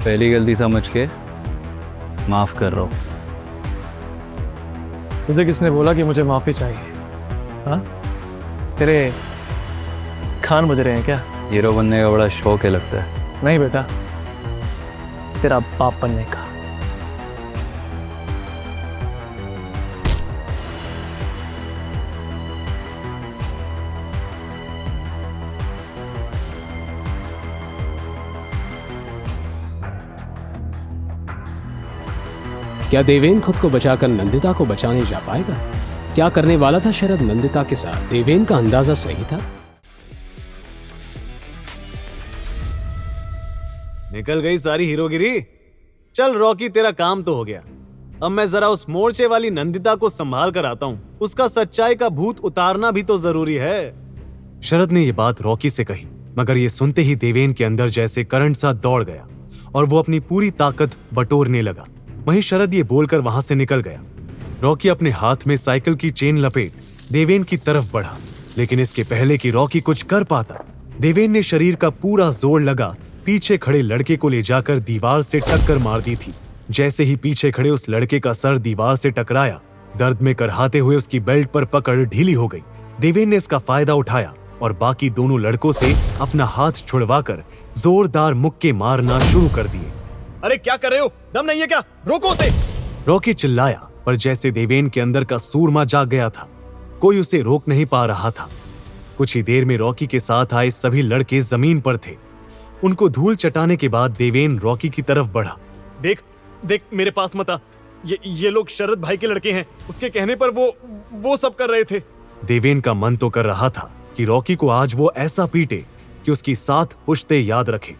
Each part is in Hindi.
पहली गलती समझ के माफ कर रहा हूँ। तुझे किसने बोला कि मुझे माफी चाहिए? हाँ, तेरे खान बज रहे हैं क्या? हीरो बनने का बड़ा शौक है लगता है। नहीं बेटा, तेरा बाप बनने का। क्या देवेन खुद को बचाकर नंदिता को बचाने जा पाएगा? क्या करने वाला था शरद नंदिता के साथ? देवेन का अंदाजा सही था। निकल गई सारी हीरोगिरी। चल रॉकी, तेरा काम तो हो गया। अब मैं जरा उस मोर्चे वाली नंदिता को संभाल कर आता हूँ। उसका सच्चाई का भूत उतारना भी तो जरूरी है। शरद ने यह बात रॉकी से कही, मगर ये सुनते ही देवेन के अंदर जैसे करंट सा दौड़ गया और वो अपनी पूरी ताकत बटोरने लगा। वहीं शरद ये बोलकर वहां से निकल गया। रॉकी अपने हाथ में साइकिल की चेन लपेट देवेन की तरफ बढ़ा, लेकिन इसके पहले कि रॉकी कुछ कर पाता, देवेन ने शरीर का पूरा जोर लगा पीछे खड़े लड़के को ले जाकर दीवार से टक्कर मार दी थी। जैसे ही पीछे खड़े उस लड़के का सर दीवार से टकराया, दर्द में करहाते हुए उसकी बेल्ट पर पकड़ ढीली हो गई। देवेन ने इसका फायदा उठाया और बाकी दोनों लड़कों से अपना हाथ छुड़वाकर जोरदार मुक्के मारना शुरू कर दिए। अरे क्या कर रहे हो? दम नहीं है क्या? रोको उसे! रॉकी चिल्लाया, पर जैसे देवेन के अंदर का सूरमा जाग गया था, कोई उसे रोक नहीं पा रहा था। कुछ ही देर में रॉकी के साथ आए सभी लड़के जमीन पर थे। उनको धूल चटाने के बाद देवेन रॉकी की तरफ बढ़ा। देख देख, मेरे पास मत आ। ये लोग शरद भाई के लड़के हैं। उसके कहने पर वो सब कर रहे थे। देवेन का मन तो कर रहा था कि रॉकी को आज वो ऐसा पीटे कि उसकी 7 पुश्ते याद रखे,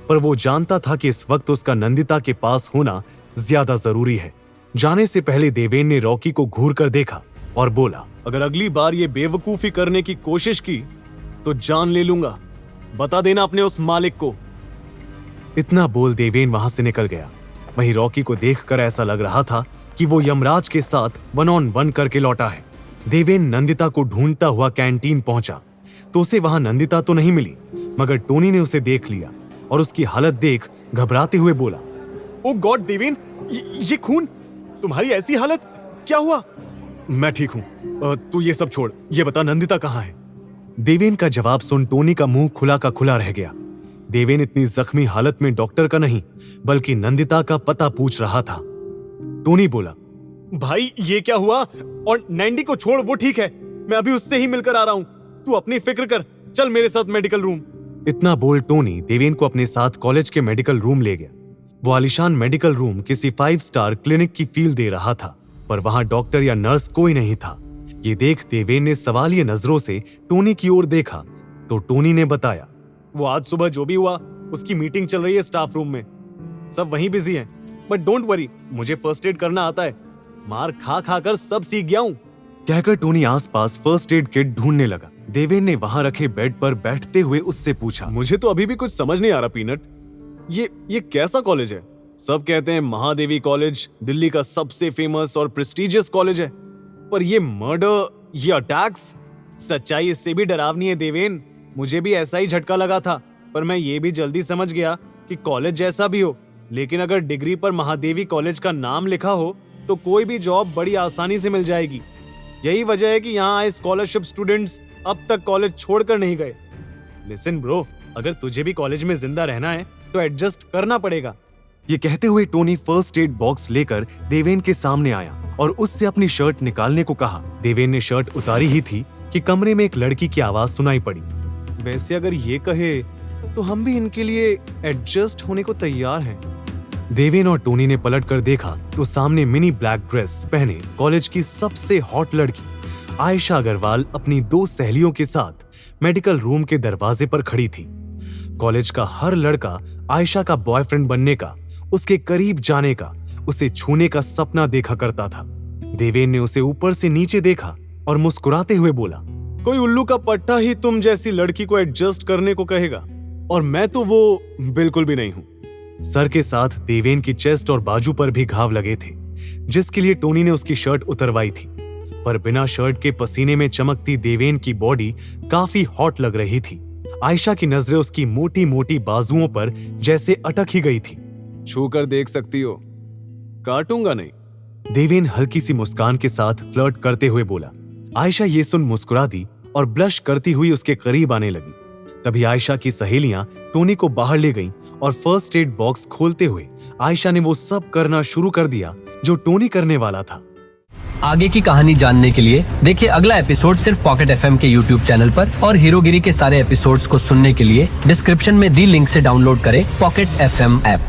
पर वो जानता था कि इस वक्त उसका नंदिता के पास होना ज्यादा जरूरी है। जाने से पहले देवेन ने रॉकी को घूर कर देखा और बोला, अगर अगली बार ये बेवकूफी करने की कोशिश की तो जान ले लूंगा। बता देना अपने उस मालिक को। इतना बोल देवेन वहां से निकल गया। वहीं रॉकी को देखकर ऐसा लग रहा था कि वो यमराज के साथ 1 on 1 करके लौटा है। देवेन नंदिता को ढूंढता हुआ कैंटीन पहुंचा तो उसे वहां नंदिता तो नहीं मिली, मगर टोनी ने उसे देख लिया और उसकी हालत देख घबराते हुए बोला, ओ गॉड देवेन, ये खून! तुम्हारी ऐसी हालत, क्या हुआ? मैं ठीक हूं, तू ये सब छोड़, ये बता नंदिता कहाँ है? देवेन का जवाब सुन टोनी का मुंह खुला का खुला रह गया। देवेन इतनी जख्मी हालत में डॉक्टर का नहीं बल्कि नंदिता का पता पूछ रहा था। टोनी बोला, भाई ये क्या हुआ? और नैंडी को छोड़, वो ठीक है। मैं अभी उससे ही मिलकर आ रहा हूँ। तू अपनी फिक्र कर, चल मेरे साथ मेडिकल रूम। इतना बोल टोनी देवेन को अपने साथ कॉलेज के मेडिकल रूम ले गया। वो आलीशान मेडिकल रूम किसी 5 स्टार क्लिनिक की फील दे रहा था, पर वहां डॉक्टर या नर्स कोई नहीं था। ये देख देवेन ने सवालिया नजरों से टोनी की ओर देखा तो टोनी ने बताया, वो आज सुबह जो भी हुआ, उसकी मीटिंग चल रही है स्टाफ रूम में। सब वहीं बिजी हैं, बट डोंट वरी, मुझे फर्स्ट एड करना आता है। मार खा खा कर सब सीख गया हूँ। कहकर टोनी आसपास फर्स्ट एड किट ढूंढने लगा। देवेन ने वहां रखे बेड पर बैठते हुए उससे पूछा, मुझे तो अभी भी कुछ समझ नहीं आ रहा पीनट। ये कैसा कॉलेज है? सब कहते हैं महादेवी कॉलेज दिल्ली का सबसे फेमस और प्रेस्टिजियस कॉलेज है, पर ये मर्डर, ये अटैक्स, सच्चाई इससे भी डरावनी है देवेन। मुझे भी ऐसा ही झटका लगा था, पर मैं ये भी जल्दी समझ गया कि कॉलेज जैसा भी हो, लेकिन अगर डिग्री पर महादेवी कॉलेज का नाम लिखा हो तो कोई भी जॉब बड़ी आसानी से मिल जाएगी। यही वजह है कि यहाँ आए स्कॉलरशिप स्टूडेंट्स अब तक कॉलेज छोड़कर नहीं गए। लिसन ब्रो, अगर तुझे भी कॉलेज में जिंदा रहना है तो एडजस्ट करना पड़ेगा। ये कहते हुए टोनी फर्स्ट एड बॉक्स लेकर देवेन के सामने आया और उससे अपनी शर्ट निकालने को कहा। देवेन ने शर्ट उतारी ही थी कि कमरे में एक लड़की की आवाज सुनाई पड़ी। वैसे अगर ये कहे तो हम भी इनके लिए एडजस्ट होने को तैयार हैं। देवेन और टोनी ने पलट कर देखा तो सामने मिनी ब्लैक ड्रेस पहने कॉलेज की सबसे हॉट लड़की आयशा अग्रवाल अपनी 2 सहेलियों के साथ मेडिकल रूम के दरवाजे पर खड़ी थी। कॉलेज का हर लड़का आयशा का बॉयफ्रेंड बनने का, उसके करीब जाने का, उसे छूने का सपना देखा करता था। देवेन ने उसे ऊपर से नीचे देखा और मुस्कुराते हुए बोला, कोई उल्लू का पट्टा ही तुम जैसी लड़की को एडजस्ट करने को कहेगा, और मैं तो वो बिल्कुल भी नहीं हूं। सर के साथ देवेन की चेस्ट और बाजू पर भी घाव लगे थे, जिसके लिए टोनी ने उसकी शर्ट उतरवाई थी, पर बिना शर्ट के पसीने में चमकती देवेन की बॉडी काफी हॉट लग रही थी। आयशा की नजरें उसकी मोटी मोटी बाजुओं पर जैसे अटक ही गई थी। छू कर देख सकती हो, काटूंगा नहीं। देवेन हल्की सी मुस्कान के साथ फ्लर्ट करते हुए बोला। आयशा ये सुन मुस्कुरा दी और ब्लश करती हुई उसके करीब आने लगी। तभी आयशा की सहेलियां टोनी को बाहर ले गईं और फर्स्ट एड बॉक्स खोलते हुए आयशा ने वो सब करना शुरू कर दिया जो टोनी करने वाला था। आगे की कहानी जानने के लिए देखिए अगला एपिसोड सिर्फ पॉकेट एफएम के यूट्यूब चैनल पर, और हीरोगिरी के सारे एपिसोड्स को सुनने के लिए डिस्क्रिप्शन में दी लिंक से डाउनलोड करें पॉकेट एफएम ऐप।